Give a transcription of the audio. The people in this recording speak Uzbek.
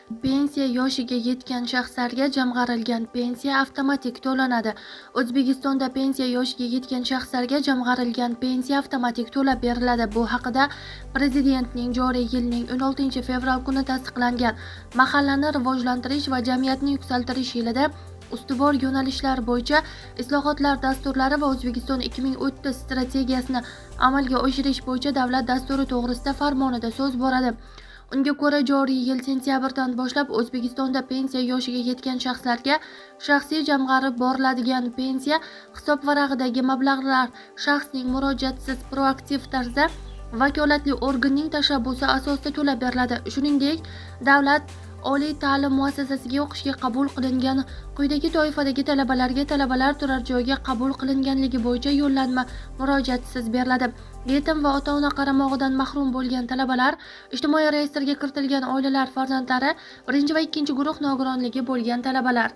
Pensiya yoshiga yetgan shaxslarga jamg'arilgan pensiya avtomatik to'lanadi. O'zbekistonda pensiya yoshiga yetgan shaxslarga jamg'arilgan pensiya avtomatik to'lab beriladi. Bu haqida Prezidentning joriy yilning 16 fevral kuni tasdiqlangan Mahallani rivojlantirish va jamiyatni yuksaltirish yilida ustuvor yo'nalishlar bo'yicha islohotlar dasturlari va O'zbekiston 2030 strategiyasini amalga oshirish bo'yicha davlat dasturi to'g'risida farmonida so'z boradi. Unga ko'ra, joriy yil sentyabrdan boshlab O'zbekistonda pensiya yoshiga yetgan shaxslarga shaxsiy jamg'arib boriladigan pensiya hisobvarag'idagi mablag'lar shaxsning murojaatsiz proaktiv tarzda vakolatli organning tashabbusi asosida to'lab beriladi. Shuningdek, davlat oliy ta'lim muassasasiga o'qishga qabul qilingan quyidagi toifadagi talabalarga talabalar turar joyga qabul qilinganligi bo'yicha yo'llanma murojaatsiz beriladi. Yetim va ota-ona qaramog'idan mahrum bo'lgan talabalar, ijtimoiy reyestrga kiritilgan oilalar farzandlari, birinchi va ikkinchi guruh nogironligi bo'lgan talabalar